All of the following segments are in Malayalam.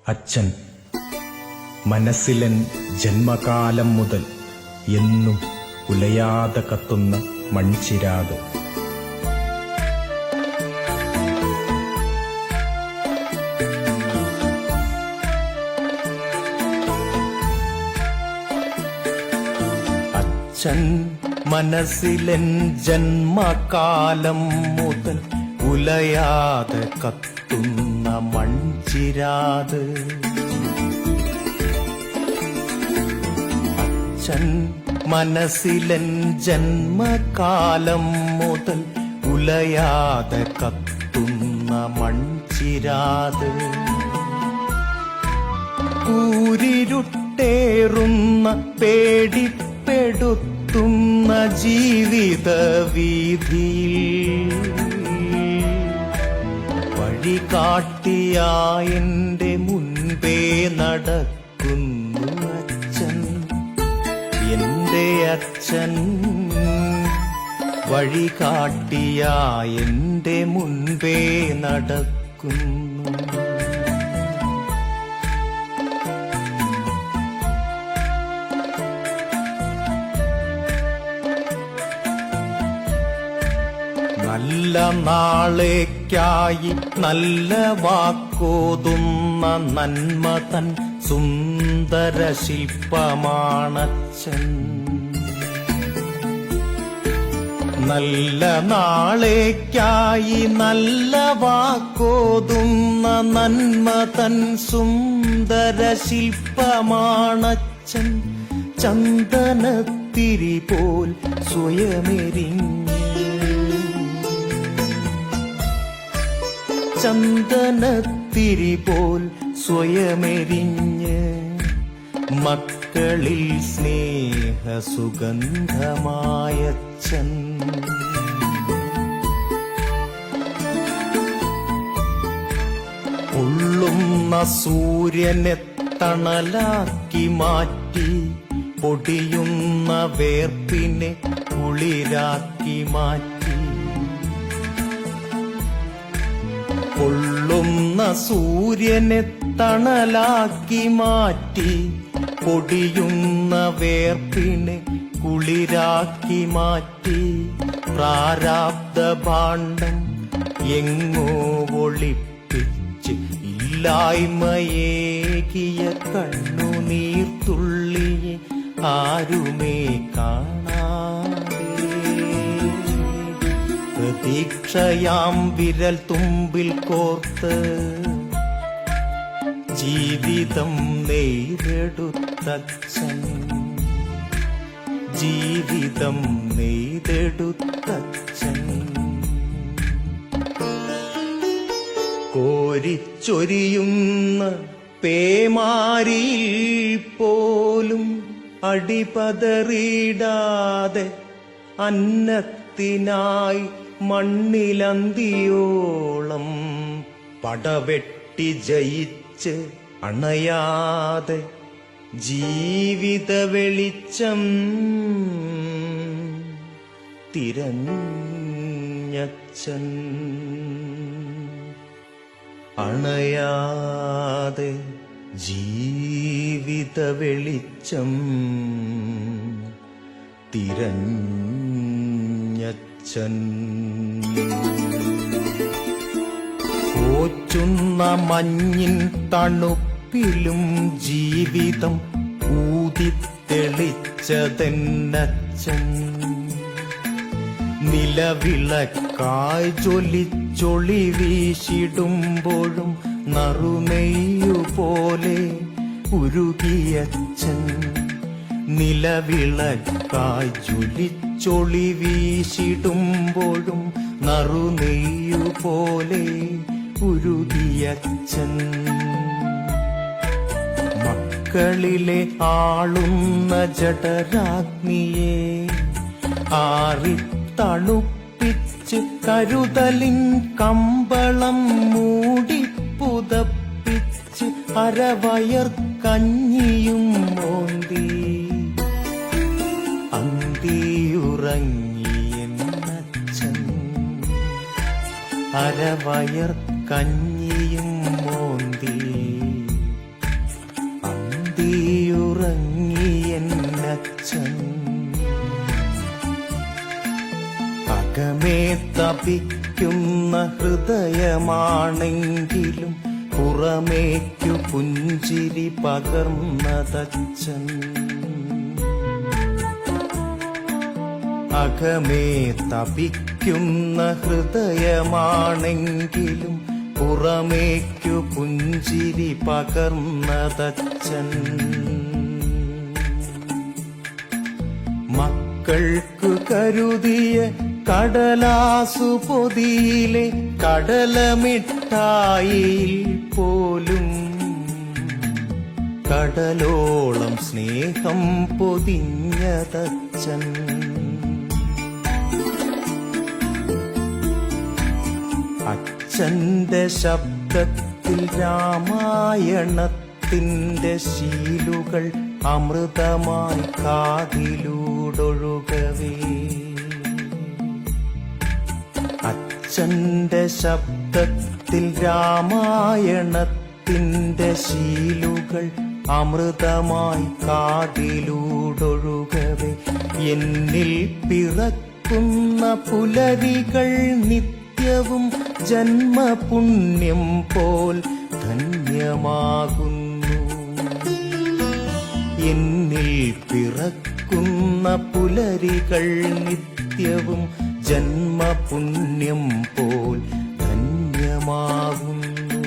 അച്ഛൻ മനസ്സിലൻ ജന്മകാലം മുതൽ എന്നും ഉലയാതെ കത്തുന്ന മൺചിരാത്. അച്ഛൻ മനസ്സിലൻ ജന്മകാലം മുതൽ ഉലയാതെ കത്തുന്ന മൺചിരാത്. അച്ഛൻ മനസ്സിലൻ ജന്മകാലം മുതൽ ഉലയാതെ കത്തുന്ന മൺചിരാത്. കൂരിരുട്ടേറുന്ന പേടിപ്പെടുത്തുന്ന ജീവിത വീതിയിൽ വഴി കാട്ടിയായെന്റെ മുൻപേ നടക്കുന്നു അച്ഛൻ. എന്റെ അച്ഛൻ വഴി കാട്ടിയായെന്റെ മുൻപേ നടക്കുന്നു. നല്ല നാളേക്കായി നല്ല വാക്കോതുന്ന നന്മ തൻ സുന്ദര ശില്പമാണച്ഛൻ. നല്ല നാളേക്കായി നല്ല വാക്കോതുന്ന നന്മ തൻ സുന്ദര ശില്പമാണച്ഛൻ. ചന്ദനത്തിരി പോൽ സ്വയമെരിഞ്ഞ് ചന്ദനത്തിരി പോൽ സ്വയമെരിഞ്ഞ് മക്കളിൽ സ്നേഹസുഗന്ധമായച്ഛൻ. പൊള്ളുന്ന സൂര്യനെ തണലാക്കി മാറ്റി പൊടിയുന്ന വേർപ്പിനെ കുളിരാക്കി മാറ്റി. പൊള്ളുന്ന സൂര്യനെ തണലാക്കി മാറ്റി പൊടിയുന്ന വേർപ്പിനെ കുളിരാക്കി മാറ്റി. പ്രാരാബ്ധ ഭാണ്ഡം എങ്ങോ ഒളിപ്പിച്ച് ഇല്ലായ്മയേകിയ കണ്ണുനീർത്തുള്ളിയെ ആരുമേ കാണാതെ പ്രതീക്ഷയാം വിരൽ തുമ്പിൽ കോർത്ത് ജീവിതം നെയ്തെടുത്തച്ഛൻ. ജീവിതം നെയ്തെടുത്തച്ഛൻ. കോരിച്ചൊരിയുന്ന പേമാരിയിൽ പോലും അടിപതറിടാതെ അന്നത്തിനായി മണ്ണിലന്തിയോളം പടവെട്ടി ജയിച്ച് അണയാതെ ജീവിത വെളിച്ചം തിരഞ്ഞച്ഛൻ. അണയാതെ ജീവിത വെളിച്ചം തിരഞ്ഞച്ഛൻ. കോച്ചുന്ന മഞ്ഞിൻ തണുപ്പിലും ജീവിതം ഊതിത്തെളിച്ചതെന്നച്ഛൻ. നിലവിളക്കായി ജ്വലിച്ചൊളി വീശിടുമ്പോഴും നറുനെയ്യുപോലെ ഉരുകിയച്ഛൻ. നിലവിളക്കായി ജ്വലിച്ചൊളി വീശിടുമ്പോഴും നറുനെയ്യുപോലെ ഉരുകിയച്ഛൻ. മക്കളിലെ ആളുന്ന ജഠരാഗ്നിയെ ആറിത്തണുപ്പിച്ച് കരുതലിൻ കമ്പളം മൂടി പുതപ്പിച്ച് അരവയർ കഞ്ഞിയും മോന്തി അന്തിയുറങ്ങിയെന്നച്ഛൻ. അരവയർ കഞ്ഞിയും മോന്തി തപിക്കുന്ന ഹൃദയമാണെങ്കിലും പുറമേക്കു പുഞ്ചിരി പകർന്നതച്ഛൻ. അകമേ തപിക്കുന്ന ഹൃദയമാണെങ്കിലും പുറമേക്കു പുഞ്ചിരി പകർന്നതച്ഛൻ. മക്കൾക്കു കരുതിയ കടലാസു പൊതിയിലെ കടലമിഠായിയിൽ പോലും കടലോളം സ്നേഹം പൊതിഞ്ഞതച്ഛൻ. അച്ഛന്റെ ശബ്ദത്തിൽ രാമായണത്തിന്റെ ശീലുകൾ അമൃതമായി കാതിലൂടൊഴുകവേ. അച്ഛന്റെ ശബ്ദത്തിൽ രാമായണത്തിന്റെ ശീലുകൾ അമൃതമായി കാതിലൂടൊഴുകവേ. എന്നിൽ പിറക്കുന്ന പുലരികൾ നിത്യവും ജന്മപുണ്യം പോൽ ധന്യമാകുന്നു. എന്നിൽ പിറക്കുന്ന പുലരികൾ നിത്യവും ജന്മപുണ്യം പോൽ ധന്യമാകുന്നു.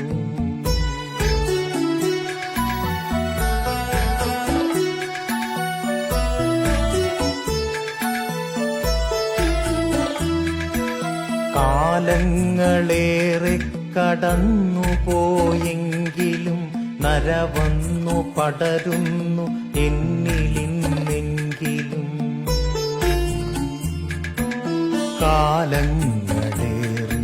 കാലങ്ങളേറെ കടന്നുപോയെങ്കിലും നരവന്നു പടരുന്നു എന്നിലിന്നെങ്കിലും. കാലങ്ങളേറെ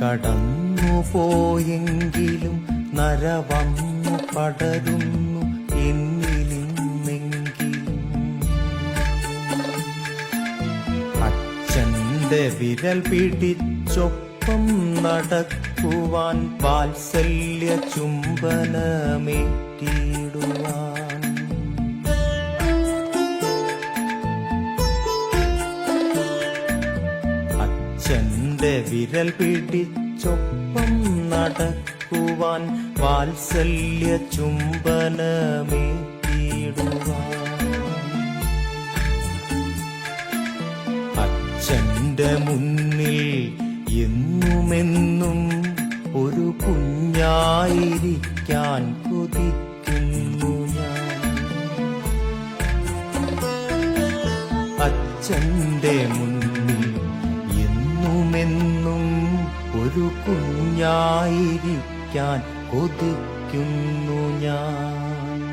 കടന്നുപോയെങ്കിലും നരവന്നു പടരുന്നു എന്നിലിന്നെങ്കിലും. അച്ഛന്റെ വിരൽ പിടിച്ചൊപ്പം നടക്കുവാൻ വാത്സല്യ ചുംബനമേറ്റിടുവാൻ. അച്ഛന്റെ വിരൽ പിടിച്ചൊപ്പം നടക്കുവാൻ വാത്സല്യ ചുംബനമേറ്റിടുവാൻ. അച്ഛന്റെ മുന്നിൽ എന്നുമെന്നും ഒരു കുഞ്ഞായിരിക്കാൻ കൊതിക്കുന്നു ഞാൻ. അച്ഛന്റെ മുന്നിൽ എന്നുമെന്നും ഒരു കുഞ്ഞായിരിക്കാൻ കൊതിക്കുന്നു ഞാൻ.